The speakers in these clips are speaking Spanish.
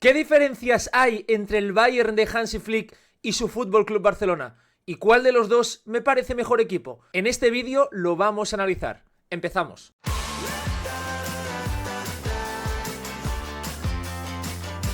¿Qué diferencias hay entre el Bayern de Hansi Flick y su Fútbol Club Barcelona? ¿Y cuál de los dos me parece mejor equipo? En este vídeo lo vamos a analizar. Empezamos.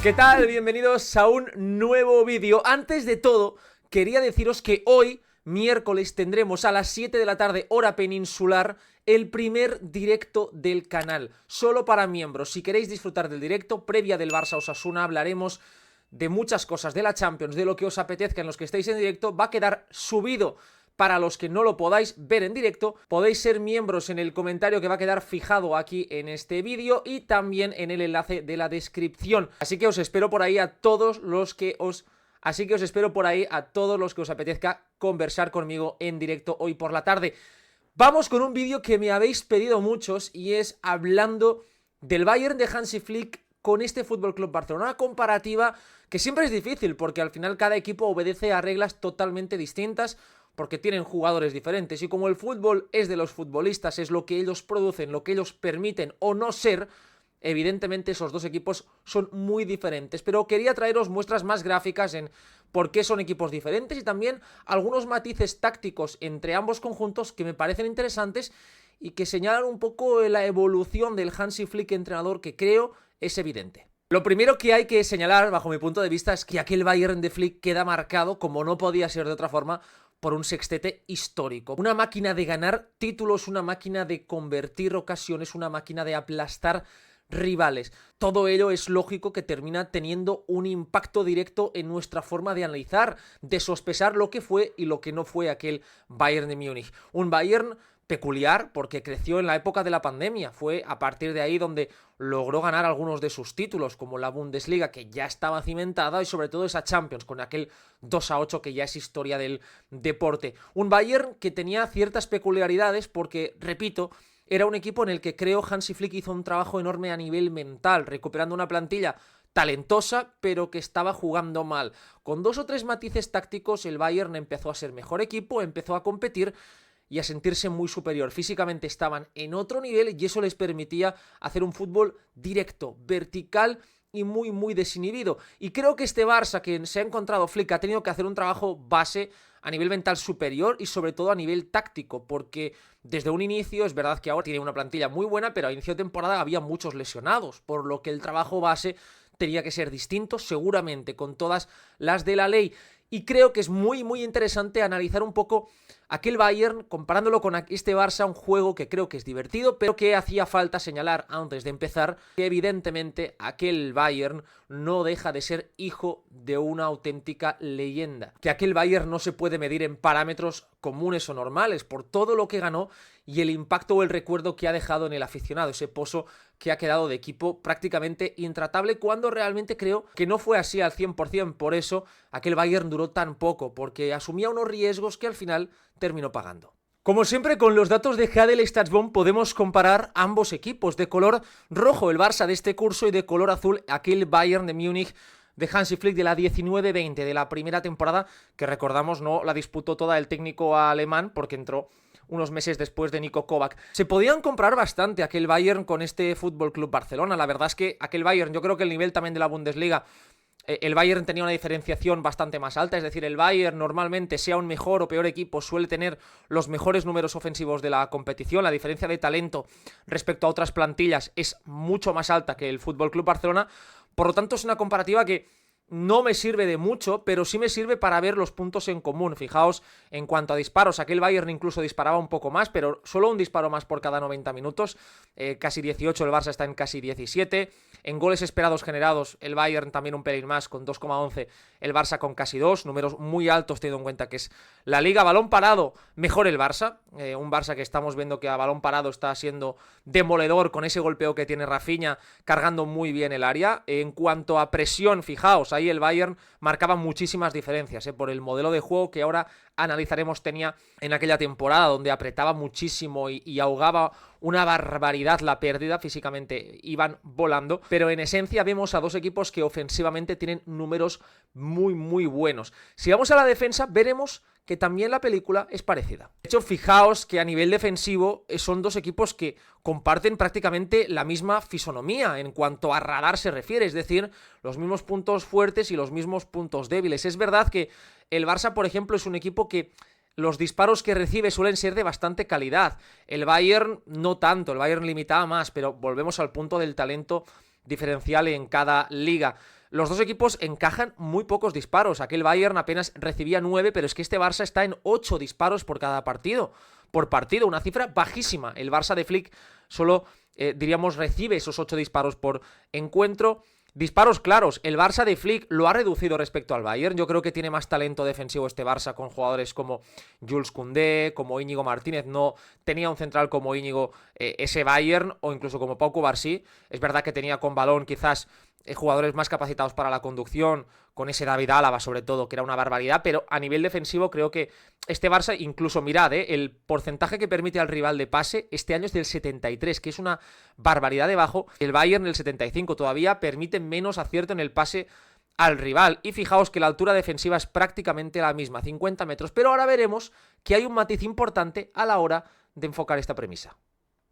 ¿Qué tal? Bienvenidos a un nuevo vídeo. Antes de todo, quería deciros que hoy, miércoles, tendremos a las 7 de la tarde, hora peninsular, el primer directo del canal, solo para miembros. Si queréis disfrutar del directo, previa del Barça Osasuna, hablaremos de muchas cosas, de la Champions, de lo que os apetezca en los que estéis en directo. Va a quedar subido para los que no lo podáis ver en directo. Podéis ser miembros en el comentario que va a quedar fijado aquí en este vídeo y también en el enlace de la descripción. Así que os espero por ahí a todos los que os apetezca conversar conmigo en directo hoy por la tarde. Vamos con un vídeo que me habéis pedido muchos y es hablando del Bayern de Hansi Flick con este Fútbol Club Barcelona. Una comparativa que siempre es difícil porque al final cada equipo obedece a reglas totalmente distintas porque tienen jugadores diferentes y como el fútbol es de los futbolistas, es lo que ellos producen, lo que ellos permiten o no ser, evidentemente esos dos equipos son muy diferentes, pero quería traeros muestras más gráficas en por qué son equipos diferentes y también algunos matices tácticos entre ambos conjuntos que me parecen interesantes y que señalan un poco la evolución del Hansi Flick entrenador, que creo es evidente. Lo primero que hay que señalar, bajo mi punto de vista, es que aquel Bayern de Flick queda marcado, como no podía ser de otra forma, por un sextete histórico. Una máquina de ganar títulos, una máquina de convertir ocasiones, una máquina de aplastar rivales. Todo ello es lógico que termina teniendo un impacto directo en nuestra forma de analizar, de sospechar lo que fue y lo que no fue aquel Bayern de Múnich. Un Bayern peculiar porque creció en la época de la pandemia. Fue a partir de ahí donde logró ganar algunos de sus títulos, como la Bundesliga, que ya estaba cimentada, y sobre todo esa Champions, con aquel 2-8 que ya es historia del deporte. Un Bayern que tenía ciertas peculiaridades porque, repito, era un equipo en el que creo Hansi Flick hizo un trabajo enorme a nivel mental, recuperando una plantilla talentosa, pero que estaba jugando mal. Con dos o tres matices tácticos, el Bayern empezó a ser mejor equipo, empezó a competir y a sentirse muy superior. Físicamente estaban en otro nivel y eso les permitía hacer un fútbol directo, vertical y muy desinhibido. Y creo que este Barça que se ha encontrado Flick ha tenido que hacer un trabajo base a nivel mental superior y sobre todo a nivel táctico, porque desde un inicio es verdad que ahora tiene una plantilla muy buena, pero a inicio de temporada había muchos lesionados, por lo que el trabajo base tenía que ser distinto, seguramente con todas las de la ley. Y creo que es muy interesante analizar un poco aquel Bayern, comparándolo con este Barça, un juego que creo que es divertido, pero que hacía falta señalar antes de empezar que evidentemente aquel Bayern no deja de ser hijo de una auténtica leyenda. Que aquel Bayern no se puede medir en parámetros comunes o normales por todo lo que ganó y el impacto o el recuerdo que ha dejado en el aficionado, ese pozo que ha quedado de equipo prácticamente intratable, cuando realmente creo que no fue así al 100%, por eso aquel Bayern duró tan poco, porque asumía unos riesgos que al final terminó pagando. Como siempre, con los datos de Hadel Statsbomb podemos comparar ambos equipos, de color rojo el Barça de este curso y de color azul aquel Bayern de Múnich de Hansi Flick de la 19-20, de la primera temporada, que recordamos no la disputó toda el técnico alemán porque entró unos meses después de Niko Kovac. Se podían comparar bastante aquel Bayern con este Fútbol Club Barcelona. La verdad es que aquel Bayern, yo creo que el nivel también de la Bundesliga, el Bayern tenía una diferenciación bastante más alta, es decir, el Bayern normalmente, sea un mejor o peor equipo, suele tener los mejores números ofensivos de la competición. La diferencia de talento respecto a otras plantillas es mucho más alta que el Fútbol Club Barcelona. Por lo tanto, es una comparativa que no me sirve de mucho, pero sí me sirve para ver los puntos en común. Fijaos, en cuanto a disparos, aquel Bayern incluso disparaba un poco más, pero solo un disparo más por cada 90 minutos, casi 18, el Barça está en casi 17. En goles esperados generados, el Bayern también un pelín más, con 2,11, el Barça con casi 2, números muy altos teniendo en cuenta que es la Liga. Balón parado, mejor el Barça, un Barça que estamos viendo que a balón parado está siendo demoledor con ese golpeo que tiene Rafinha, cargando muy bien el área. En cuanto a presión, fijaos, ahí el Bayern marcaba muchísimas diferencias, por el modelo de juego que ahora analizaremos tenía en aquella temporada, donde apretaba muchísimo y ahogaba una barbaridad la pérdida, físicamente iban volando, pero en esencia vemos a dos equipos que ofensivamente tienen números muy muy buenos. Si vamos a la defensa, veremos que también la película es parecida. De hecho, fijaos que a nivel defensivo son dos equipos que comparten prácticamente la misma fisonomía en cuanto a radar se refiere, es decir, los mismos puntos fuertes y los mismos puntos débiles. Es verdad que el Barça, por ejemplo, es un equipo que los disparos que recibe suelen ser de bastante calidad. El Bayern no tanto, el Bayern limitaba más, pero volvemos al punto del talento diferencial en cada liga. Los dos equipos encajan muy pocos disparos. Aquel Bayern apenas recibía 9, pero es que este Barça está en 8 disparos por cada partido. Por partido, una cifra bajísima. El Barça de Flick solo, diríamos, recibe esos 8 disparos por encuentro. Disparos claros, el Barça de Flick lo ha reducido respecto al Bayern. Yo creo que tiene más talento defensivo este Barça con jugadores como Jules Koundé, como Íñigo Martínez. No tenía un central como Íñigo ese Bayern, o incluso como Pau Cubarsí. Es verdad que tenía con balón quizás jugadores más capacitados para la conducción, con ese David Álava sobre todo, que era una barbaridad, pero a nivel defensivo creo que este Barça, incluso mirad, el porcentaje que permite al rival de pase este año es del 73, que es una barbaridad de bajo. El Bayern del 75 todavía permite menos acierto en el pase al rival, y fijaos que la altura defensiva es prácticamente la misma, 50 metros, pero ahora veremos que hay un matiz importante a la hora de enfocar esta premisa.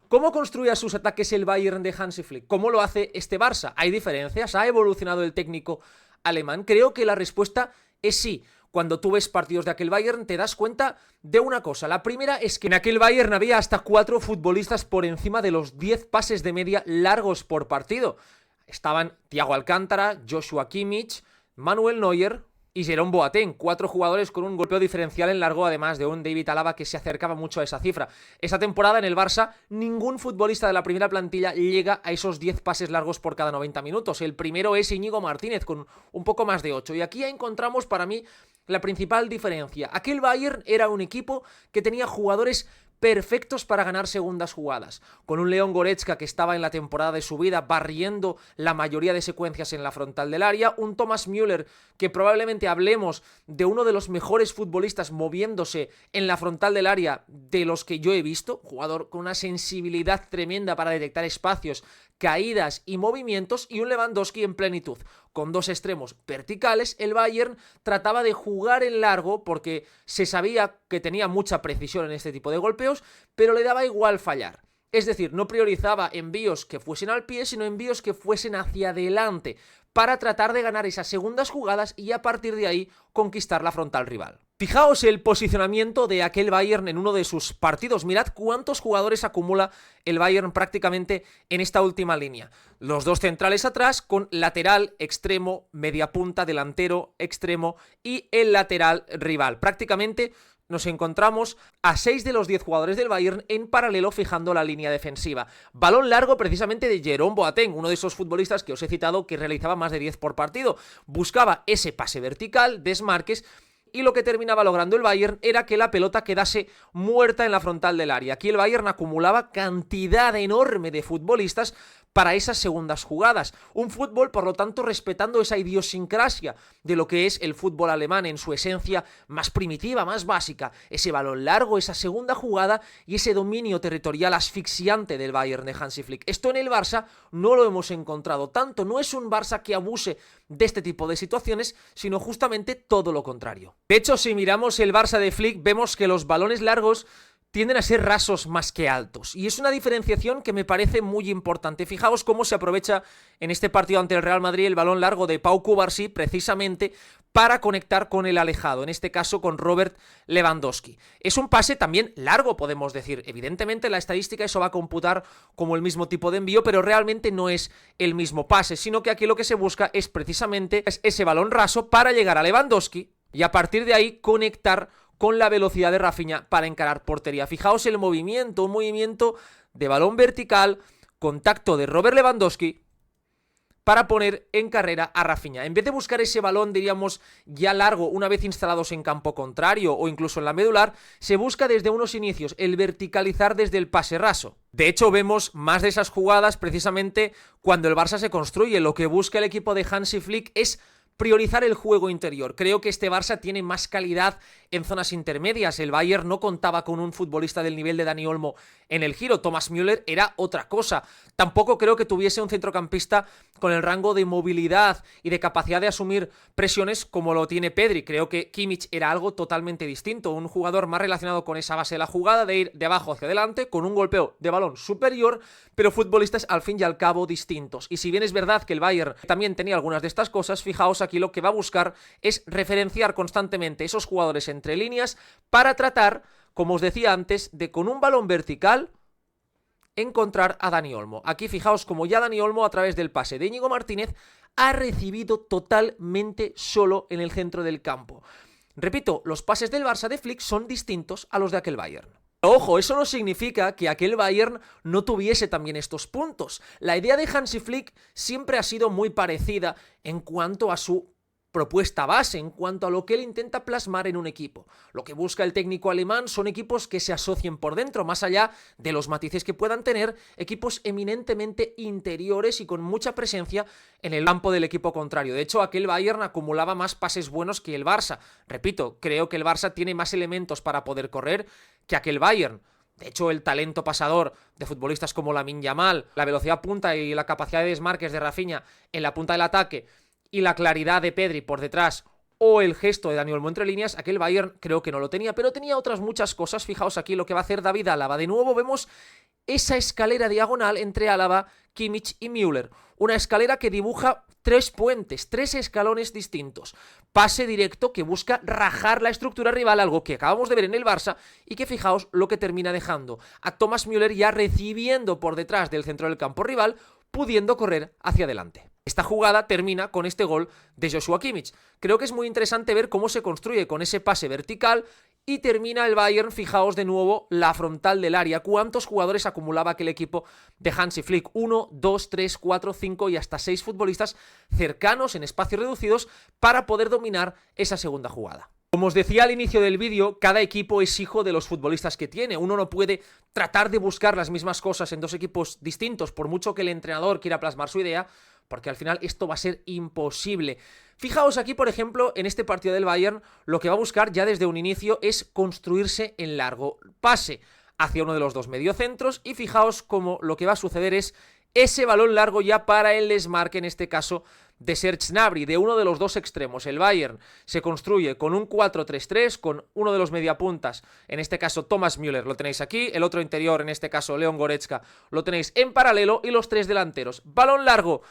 ¿Cómo construye sus ataques el Bayern de Hansi Flick? ¿Cómo lo hace este Barça? ¿Hay diferencias? ¿Ha evolucionado el técnico alemán? Creo que la respuesta es sí. Cuando tú ves partidos de aquel Bayern te das cuenta de una cosa. La primera es que en aquel Bayern había hasta 4 futbolistas por encima de los 10 pases de media largos por partido. Estaban Thiago Alcántara, Joshua Kimmich, Manuel Neuer y Jerome Boateng, 4 jugadores con un golpeo diferencial en largo, además de un David Alaba que se acercaba mucho a esa cifra. Esta temporada en el Barça, ningún futbolista de la primera plantilla llega a esos 10 pases largos por cada 90 minutos. El primero es Íñigo Martínez, con un poco más de 8. Y aquí encontramos para mí la principal diferencia. Aquel Bayern era un equipo que tenía jugadores perfectos para ganar segundas jugadas, con un Leon Goretzka que estaba en la temporada de su vida barriendo la mayoría de secuencias en la frontal del área, un Thomas Müller que probablemente hablemos de uno de los mejores futbolistas moviéndose en la frontal del área de los que yo he visto, jugador con una sensibilidad tremenda para detectar espacios, caídas y movimientos, y un Lewandowski en plenitud. Con 2 extremos verticales, el Bayern trataba de jugar en largo porque se sabía que tenía mucha precisión en este tipo de golpeos, pero le daba igual fallar. Es decir, no priorizaba envíos que fuesen al pie, sino envíos que fuesen hacia adelante, para tratar de ganar esas segundas jugadas y a partir de ahí conquistar la frontal rival. Fijaos el posicionamiento de aquel Bayern en uno de sus partidos. Mirad cuántos jugadores acumula el Bayern prácticamente en esta última línea. Los 2 centrales atrás con lateral, extremo, media punta, delantero, extremo y el lateral rival. Prácticamente nos encontramos a 6 de los 10 jugadores del Bayern en paralelo fijando la línea defensiva. Balón largo precisamente de Jerome Boateng, uno de esos futbolistas que os he citado que realizaba más de 10 por partido. Buscaba ese pase vertical, desmarques, y lo que terminaba logrando el Bayern era que la pelota quedase muerta en la frontal del área. Aquí el Bayern acumulaba cantidad enorme de futbolistas para esas segundas jugadas. Un fútbol, por lo tanto, respetando esa idiosincrasia de lo que es el fútbol alemán en su esencia más primitiva, más básica. Ese balón largo, esa segunda jugada y ese dominio territorial asfixiante del Bayern de Hansi Flick. Esto en el Barça no lo hemos encontrado tanto. No es un Barça que abuse de este tipo de situaciones, sino justamente todo lo contrario. De hecho, si miramos el Barça de Flick, vemos que los balones largos tienden a ser rasos más que altos, y es una diferenciación que me parece muy importante. Fijaos cómo se aprovecha en este partido ante el Real Madrid el balón largo de Pau Cubarsí precisamente para conectar con el alejado, en este caso con Robert Lewandowski. Es un pase también largo, podemos decir. Evidentemente la estadística eso va a computar como el mismo tipo de envío, pero realmente no es el mismo pase, sino que aquí lo que se busca es precisamente ese balón raso para llegar a Lewandowski y a partir de ahí conectar con la velocidad de Rafinha para encarar portería. Fijaos el movimiento, un movimiento de balón vertical, contacto de Robert Lewandowski para poner en carrera a Rafinha. En vez de buscar ese balón, diríamos, ya largo una vez instalados en campo contrario o incluso en la medular, se busca desde unos inicios el verticalizar desde el pase raso. De hecho, vemos más de esas jugadas precisamente cuando el Barça se construye. Lo que busca el equipo de Hansi Flick es priorizar el juego interior. Creo que este Barça tiene más calidad en zonas intermedias. El Bayern no contaba con un futbolista del nivel de Dani Olmo en el giro. Thomas Müller era otra cosa. Tampoco creo que tuviese un centrocampista con el rango de movilidad y de capacidad de asumir presiones como lo tiene Pedri. Creo que Kimmich era algo totalmente distinto. Un jugador más relacionado con esa base de la jugada, de ir de abajo hacia adelante, con un golpeo de balón superior, pero futbolistas al fin y al cabo distintos. Y si bien es verdad que el Bayern también tenía algunas de estas cosas, fijaos aquí lo que va a buscar es referenciar constantemente esos jugadores entre líneas para tratar, como os decía antes, de con un balón vertical encontrar a Dani Olmo. Aquí fijaos como ya Dani Olmo, a través del pase de Íñigo Martínez, ha recibido totalmente solo en el centro del campo. Repito, los pases del Barça de Flick son distintos a los de aquel Bayern. Pero ojo, eso no significa que aquel Bayern no tuviese también estos puntos. La idea de Hansi Flick siempre ha sido muy parecida en cuanto a su propuesta base, en cuanto a lo que él intenta plasmar en un equipo. Lo que busca el técnico alemán son equipos que se asocien por dentro, más allá de los matices que puedan tener, equipos eminentemente interiores y con mucha presencia en el campo del equipo contrario. De hecho, aquel Bayern acumulaba más pases buenos que el Barça. Repito, creo que el Barça tiene más elementos para poder correr que aquel Bayern. De hecho, el talento pasador de futbolistas como Lamine Yamal, la velocidad punta y la capacidad de desmarques de Rafinha en la punta del ataque y la claridad de Pedri por detrás o el gesto de Dani Olmo entre líneas, aquel Bayern creo que no lo tenía, pero tenía otras muchas cosas. Fijaos aquí lo que va a hacer David Álava. De nuevo vemos esa escalera diagonal entre Álava, Kimmich y Müller. Una escalera que dibuja tres puentes, tres escalones distintos. Pase directo que busca rajar la estructura rival, algo que acabamos de ver en el Barça y que fijaos lo que termina dejando a Thomas Müller ya recibiendo por detrás del centro del campo rival, pudiendo correr hacia adelante. Esta jugada termina con este gol de Joshua Kimmich. Creo que es muy interesante ver cómo se construye con ese pase vertical y termina el Bayern, fijaos de nuevo, la frontal del área. ¿Cuántos jugadores acumulaba aquel equipo de Hansi Flick? 1, 2, 3, 4, 5 y hasta 6 futbolistas cercanos en espacios reducidos para poder dominar esa segunda jugada. Como os decía al inicio del vídeo, cada equipo es hijo de los futbolistas que tiene. Uno no puede tratar de buscar las mismas cosas en dos equipos distintos, por mucho que el entrenador quiera plasmar su idea, porque al final esto va a ser imposible. Fijaos aquí, por ejemplo, en este partido del Bayern, lo que va a buscar ya desde un inicio es construirse en largo. Pase hacia uno de los dos mediocentros y fijaos cómo lo que va a suceder es ese balón largo ya para el desmarque, en este caso de Serge Gnabry, de uno de los dos extremos. El Bayern se construye con un 4-3-3, con uno de los mediapuntas, en este caso Thomas Müller, lo tenéis aquí, el otro interior, en este caso Leon Goretzka, lo tenéis en paralelo y los tres delanteros. Balón largo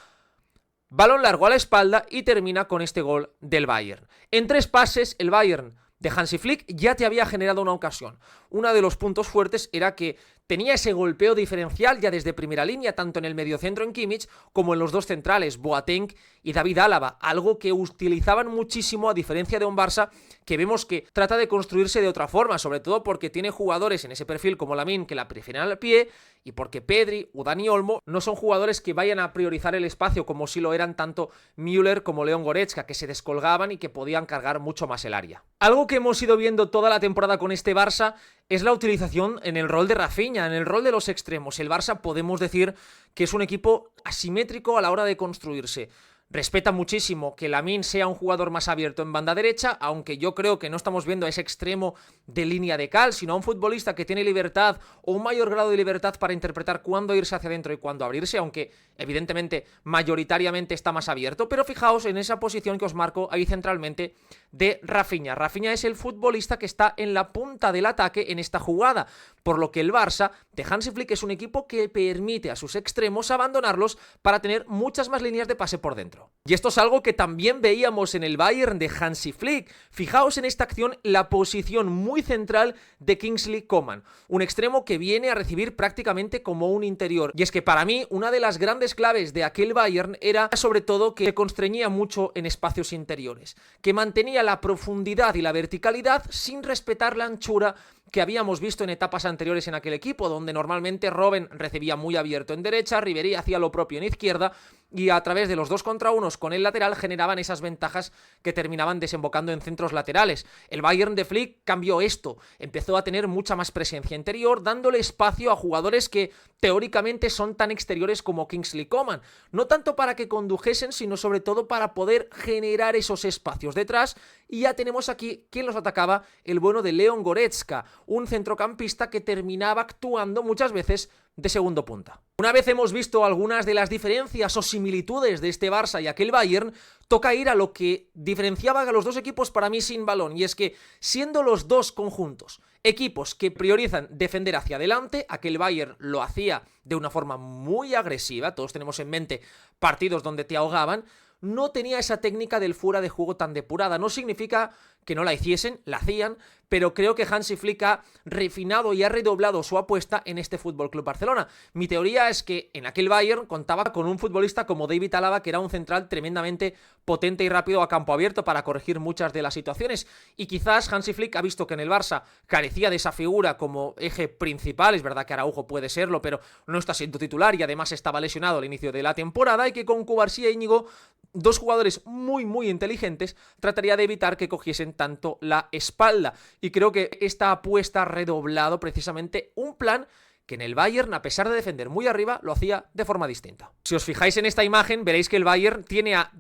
a la espalda y termina con este gol del Bayern. En 3 pases, el Bayern de Hansi Flick ya te había generado una ocasión. Uno de los puntos fuertes era que tenía ese golpeo diferencial ya desde primera línea, tanto en el mediocentro en Kimmich como en los dos centrales, Boateng y David Álava, algo que utilizaban muchísimo a diferencia de un Barça que vemos que trata de construirse de otra forma, sobre todo porque tiene jugadores en ese perfil como Lamine que la prefieren al pie y porque Pedri o Dani Olmo no son jugadores que vayan a priorizar el espacio como si lo eran tanto Müller como Leon Goretzka, que se descolgaban y que podían cargar mucho más el área. Algo que hemos ido viendo toda la temporada con este Barça es la utilización en el rol de Rafinha, en el rol de los extremos. El Barça podemos decir que es un equipo asimétrico a la hora de construirse. Respeta muchísimo que Lamine sea un jugador más abierto en banda derecha, aunque yo creo que no estamos viendo a ese extremo de línea de cal, sino a un futbolista que tiene libertad o un mayor grado de libertad para interpretar cuándo irse hacia adentro y cuándo abrirse, aunque evidentemente mayoritariamente está más abierto. Pero fijaos en esa posición que os marco ahí centralmente de Rafinha. Rafinha es el futbolista que está en la punta del ataque en esta jugada, por lo que el Barça de Hansi Flick es un equipo que permite a sus extremos abandonarlos para tener muchas más líneas de pase por dentro. Y esto es algo que también veíamos en el Bayern de Hansi Flick. Fijaos en esta acción la posición muy central de Kingsley Coman, un extremo que viene a recibir prácticamente como un interior. Y es que para mí una de las grandes claves de aquel Bayern era sobre todo que constreñía mucho en espacios interiores, que mantenía la profundidad y la verticalidad sin respetar la anchura que habíamos visto en etapas anteriores en aquel equipo, donde normalmente Robben recibía muy abierto en derecha, Ribéry hacía lo propio en izquierda, y a través de los 2 contra 1 con el lateral generaban esas ventajas que terminaban desembocando en centros laterales. El Bayern de Flick cambió esto, empezó a tener mucha más presencia interior, dándole espacio a jugadores que teóricamente son tan exteriores como Kingsley Coman, no tanto para que condujesen, sino sobre todo para poder generar esos espacios detrás. Y ya tenemos aquí quien los atacaba, el bueno de Leon Goretzka, un centrocampista que terminaba actuando muchas veces de segundo punta. Una vez hemos visto algunas de las diferencias o similitudes de este Barça y aquel Bayern, toca ir a lo que diferenciaba a los dos equipos para mí sin balón, y es que siendo los dos conjuntos equipos que priorizan defender hacia adelante, aquel Bayern lo hacía de una forma muy agresiva, todos tenemos en mente partidos donde te ahogaban, no tenía esa técnica del fuera de juego tan depurada. No significa que no la hiciesen, la hacían, pero creo que Hansi Flick ha refinado y ha redoblado su apuesta en este FC Barcelona. Mi teoría es que en aquel Bayern contaba con un futbolista como David Alaba, que era un central tremendamente potente y rápido a campo abierto para corregir muchas de las situaciones, y quizás Hansi Flick ha visto que en el Barça carecía de esa figura como eje principal. Es verdad que Araujo puede serlo, pero no está siendo titular y además estaba lesionado al inicio de la temporada, y que con Cubarsí e Íñigo, dos jugadores muy inteligentes, trataría de evitar que cogiesen tanto la espalda. Y creo que esta apuesta ha redoblado precisamente un plan que en el Bayern, a pesar de defender muy arriba, lo hacía de forma distinta. Si os fijáis en esta imagen, veréis que el Bayern tiene a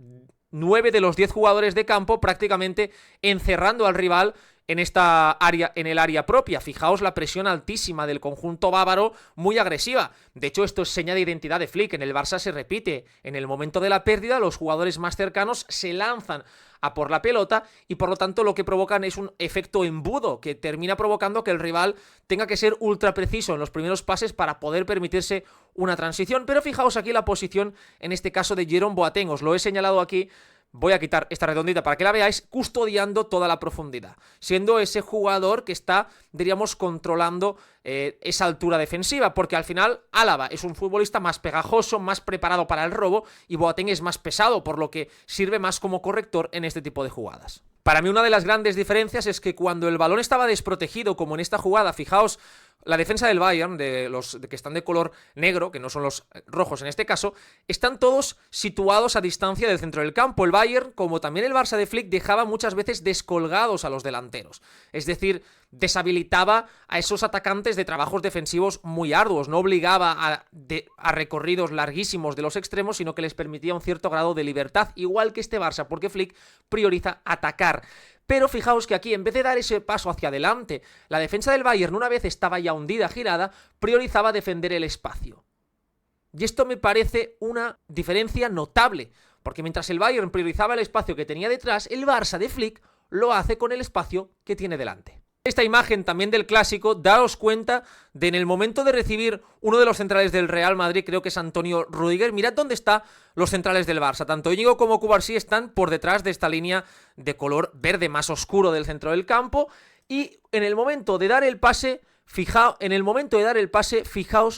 9 de los 10 jugadores de campo prácticamente encerrando al rival en esta área, en el área propia. Fijaos la presión altísima del conjunto bávaro, muy agresiva. De hecho, esto es seña de identidad de Flick. En el Barça se repite. En el momento de la pérdida, los jugadores más cercanos se lanzan a por la pelota y por lo tanto lo que provocan es un efecto embudo que termina provocando que el rival tenga que ser ultra preciso en los primeros pases para poder permitirse una transición. Pero fijaos aquí la posición, en este caso de Jerome Boateng, os lo he señalado aquí. Voy a quitar esta redondita para que la veáis, custodiando toda la profundidad, siendo ese jugador que está, diríamos, controlando esa altura defensiva, porque al final Alaba es un futbolista más pegajoso, más preparado para el robo, y Boateng es más pesado, por lo que sirve más como corrector en este tipo de jugadas. Para mí una de las grandes diferencias es que cuando el balón estaba desprotegido, como en esta jugada, fijaos, la defensa del Bayern, de los que están de color negro, que no son los rojos en este caso, están todos situados a distancia del centro del campo. El Bayern, como también el Barça de Flick, dejaba muchas veces descolgados a los delanteros. Es decir, deshabilitaba a esos atacantes de trabajos defensivos muy arduos. No obligaba a recorridos larguísimos de los extremos, sino que les permitía un cierto grado de libertad, igual que este Barça, porque Flick prioriza atacar. Pero fijaos que aquí, en vez de dar ese paso hacia adelante, la defensa del Bayern, una vez estaba ya hundida, girada, priorizaba defender el espacio. Y esto me parece una diferencia notable, porque mientras el Bayern priorizaba el espacio que tenía detrás, el Barça de Flick lo hace con el espacio que tiene delante. Esta imagen también del clásico, daos cuenta de en el momento de recibir uno de los centrales del Real Madrid, creo que es Antonio Rüdiger, mirad dónde están los centrales del Barça, tanto Íñigo como Cubarsí están por detrás de esta línea de color verde más oscuro del centro del campo, y en el momento de dar el pase, fijaos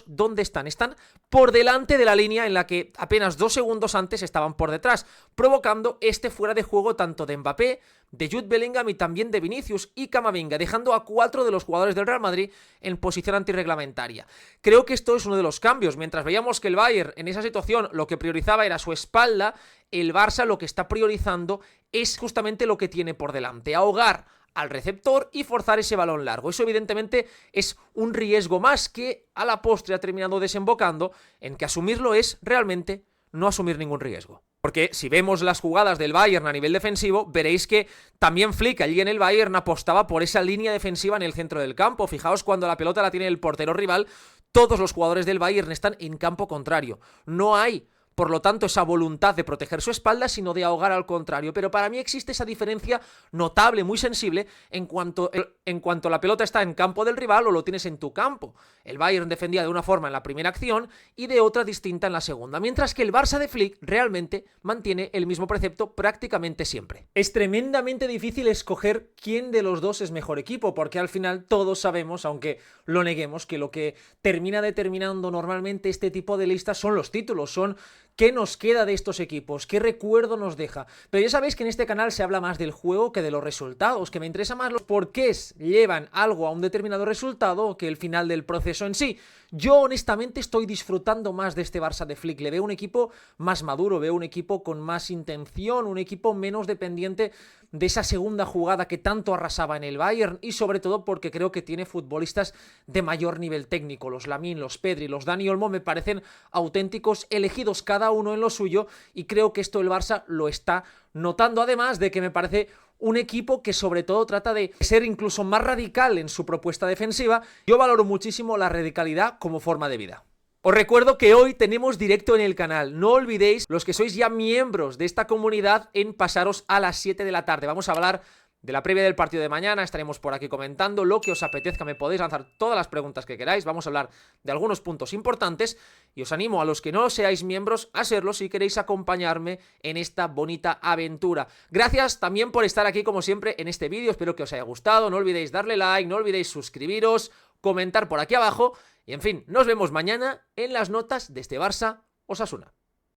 dónde están. Están por delante de la línea en la que apenas 2 segundos antes estaban por detrás, provocando este fuera de juego tanto de Mbappé, de Jude Bellingham y también de Vinicius y Camavinga, dejando a 4 de los jugadores del Real Madrid en posición antirreglamentaria. Creo que esto es uno de los cambios. Mientras veíamos que el Bayern en esa situación lo que priorizaba era su espalda, el Barça lo que está priorizando es justamente lo que tiene por delante, ahogar al receptor y forzar ese balón largo. Eso evidentemente es un riesgo más que a la postre ha terminado desembocando en que asumirlo es realmente no asumir ningún riesgo. Porque si vemos las jugadas del Bayern a nivel defensivo, veréis que también Flick allí en el Bayern apostaba por esa línea defensiva en el centro del campo. Fijaos, cuando la pelota la tiene el portero rival, todos los jugadores del Bayern están en campo contrario. No hay, por lo tanto, esa voluntad de proteger su espalda, sino de ahogar al contrario. Pero para mí existe esa diferencia notable, muy sensible, en cuanto la pelota está en campo del rival o lo tienes en tu campo. El Bayern defendía de una forma en la primera acción y de otra distinta en la segunda, mientras que el Barça de Flick realmente mantiene el mismo precepto prácticamente siempre. Es tremendamente difícil escoger quién de los dos es mejor equipo, porque al final todos sabemos, aunque lo neguemos, que lo que termina determinando normalmente este tipo de listas son los títulos, son ¿Qué nos queda de estos equipos? ¿Qué recuerdo nos deja? Pero ya sabéis que en este canal se habla más del juego que de los resultados, que me interesa más los porqués llevan algo a un determinado resultado que el final del proceso en sí. Yo honestamente estoy disfrutando más de este Barça de Flick, le veo un equipo más maduro, veo un equipo con más intención, un equipo menos dependiente de esa segunda jugada que tanto arrasaba en el Bayern, y sobre todo porque creo que tiene futbolistas de mayor nivel técnico. Los Lamine, los Pedri, los Dani Olmo me parecen auténticos elegidos cada uno en lo suyo, y creo que esto el Barça lo está notando, además de que me parece un equipo que sobre todo trata de ser incluso más radical en su propuesta defensiva. Yo valoro muchísimo la radicalidad como forma de vida. Os recuerdo que hoy tenemos directo en el canal. No olvidéis, los que sois ya miembros de esta comunidad, en pasaros a las 7 de la tarde. Vamos a hablar de la previa del partido de mañana, estaremos por aquí comentando lo que os apetezca, me podéis lanzar todas las preguntas que queráis, vamos a hablar de algunos puntos importantes y os animo a los que no seáis miembros a serlo si queréis acompañarme en esta bonita aventura. Gracias también por estar aquí como siempre en este vídeo, espero que os haya gustado, no olvidéis darle like, no olvidéis suscribiros, comentar por aquí abajo y en fin, nos vemos mañana en las notas de este Barça Osasuna.